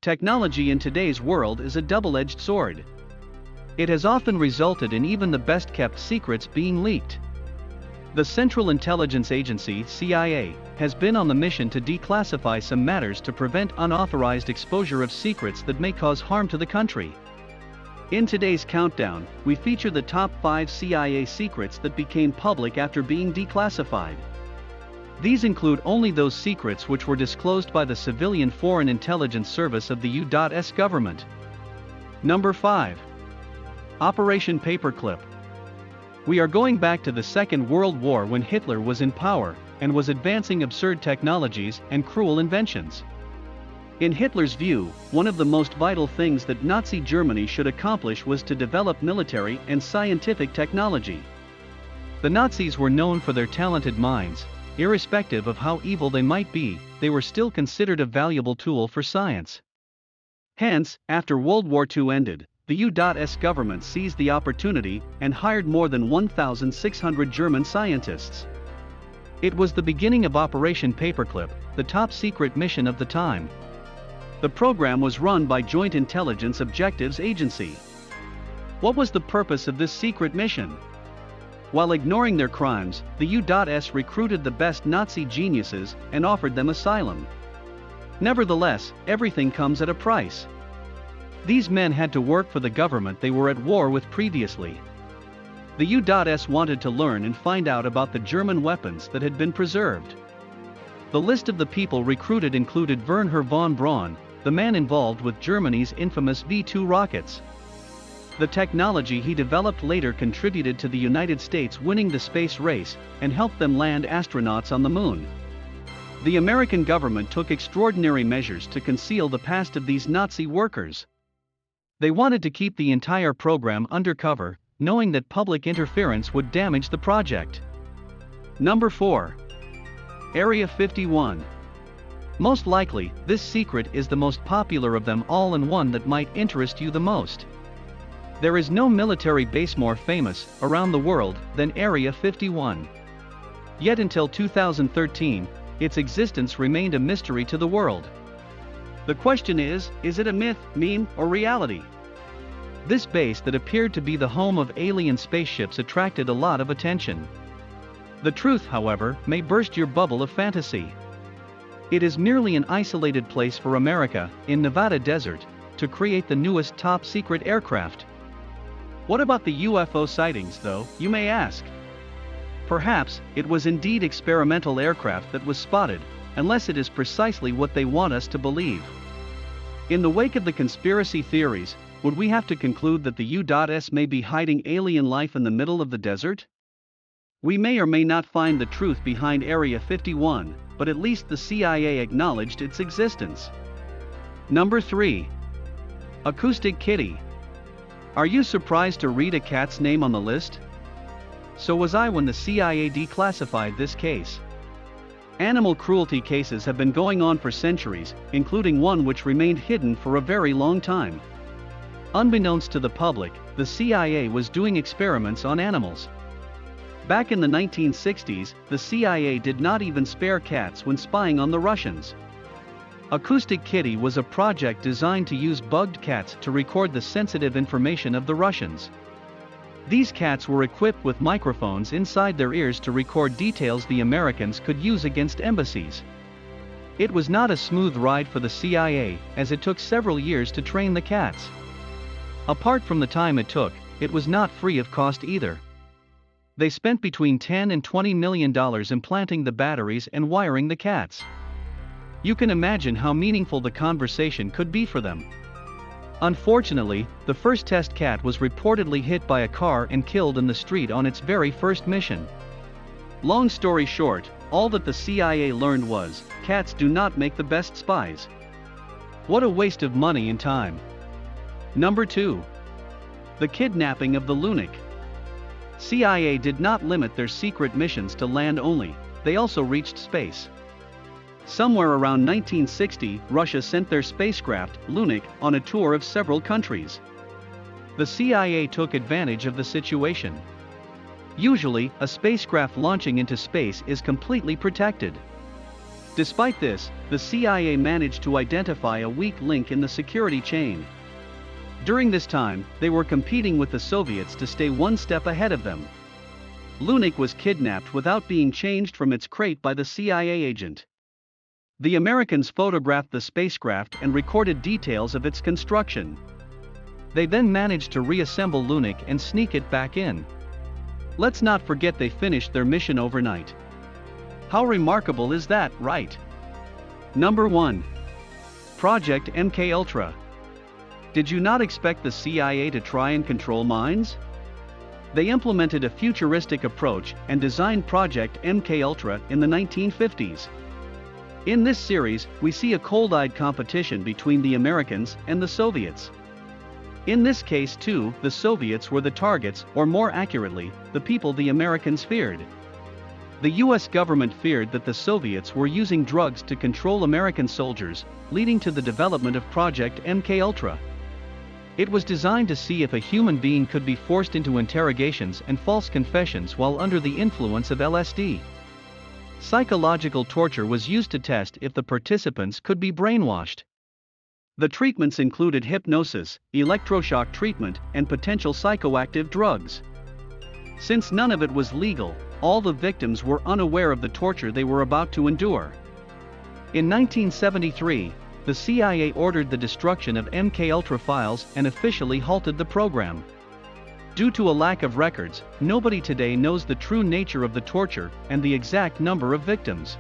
Technology in today's world is a double-edged sword. It has often resulted in even the best-kept secrets being leaked. The Central Intelligence Agency (CIA) has been on the mission to declassify some matters to prevent unauthorized exposure of secrets that may cause harm to the country. In today's countdown, we feature the top 5 CIA secrets that became public after being declassified. These include only those secrets which were disclosed by the Civilian Foreign Intelligence Service of the U.S. government. Number 5. Operation Paperclip. We are going back to the Second World War when Hitler was in power and was advancing absurd technologies and cruel inventions. In Hitler's view, one of the most vital things that Nazi Germany should accomplish was to develop military and scientific technology. The Nazis were known for their talented minds. Irrespective of how evil they might be, they were still considered a valuable tool for science. Hence, after World War II ended, the U.S. government seized the opportunity and hired more than 1,600 German scientists. It was the beginning of Operation Paperclip, the top-secret mission of the time. The program was run by Joint Intelligence Objectives Agency. What was the purpose of this secret mission? While ignoring their crimes, the U.S. recruited the best Nazi geniuses and offered them asylum. Nevertheless, everything comes at a price. These men had to work for the government they were at war with previously. The U.S. wanted to learn and find out about the German weapons that had been preserved. The list of the people recruited included Werner von Braun, the man involved with Germany's infamous V-2 rockets. The technology he developed later contributed to the United States winning the space race and helped them land astronauts on the moon. The American government took extraordinary measures to conceal the past of these Nazi workers. They wanted to keep the entire program undercover, knowing that public interference would damage the project. Number 4. Area 51. Most likely, this secret is the most popular of them all and one that might interest you the most. There is no military base more famous around the world than Area 51. Yet until 2013, its existence remained a mystery to the world. The question is it a myth, meme, or reality? This base that appeared to be the home of alien spaceships attracted a lot of attention. The truth, however, may burst your bubble of fantasy. It is merely an isolated place for America, in Nevada desert, to create the newest top-secret aircraft. What about the UFO sightings, though, you may ask? Perhaps, it was indeed experimental aircraft that was spotted, unless it is precisely what they want us to believe. In the wake of the conspiracy theories, would we have to conclude that the U.S. may be hiding alien life in the middle of the desert? We may or may not find the truth behind Area 51, but at least the CIA acknowledged its existence. Number 3. Acoustic Kitty. Are you surprised to read a cat's name on the list? So was I when the CIA declassified this case. Animal cruelty cases have been going on for centuries, including one which remained hidden for a very long time. Unbeknownst to the public, the CIA was doing experiments on animals. Back in the 1960s, the CIA did not even spare cats when spying on the Russians. Acoustic Kitty was a project designed to use bugged cats to record the sensitive information of the Russians. These cats were equipped with microphones inside their ears to record details the Americans could use against embassies. It was not a smooth ride for the CIA, as it took several years to train the cats. Apart from the time it took, it was not free of cost either. They spent between $10 and $20 million implanting the batteries and wiring the cats. You can imagine how meaningful the conversation could be for them. Unfortunately, the first test cat was reportedly hit by a car and killed in the street on its very first mission. Long story short, all that the CIA learned was, cats do not make the best spies. What a waste of money and time. Number 2. The kidnapping of the Lunik. CIA did not limit their secret missions to land only, they also reached space. Somewhere around 1960, Russia sent their spacecraft, Lunik, on a tour of several countries. The CIA took advantage of the situation. Usually, a spacecraft launching into space is completely protected. Despite this, the CIA managed to identify a weak link in the security chain. During this time, they were competing with the Soviets to stay one step ahead of them. Lunik was kidnapped without being changed from its crate by the CIA agent. The Americans photographed the spacecraft and recorded details of its construction. They then managed to reassemble Lunik and sneak it back in. Let's not forget they finished their mission overnight. How remarkable is that, right? Number 1. Project MKUltra. Did you not expect the CIA to try and control minds? They implemented a futuristic approach and designed Project MKUltra in the 1950s. In this series, we see a cold-eyed competition between the Americans and the Soviets. In this case too, the Soviets were the targets, or more accurately, the people the Americans feared. The US government feared that the Soviets were using drugs to control American soldiers, leading to the development of Project MKUltra. It was designed to see if a human being could be forced into interrogations and false confessions while under the influence of LSD. Psychological torture was used to test if the participants could be brainwashed. The treatments included hypnosis, electroshock treatment, and potential psychoactive drugs. Since none of it was legal, all the victims were unaware of the torture they were about to endure. In 1973, the CIA ordered the destruction of MKUltra files and officially halted the program. Due to a lack of records, nobody today knows the true nature of the torture and the exact number of victims.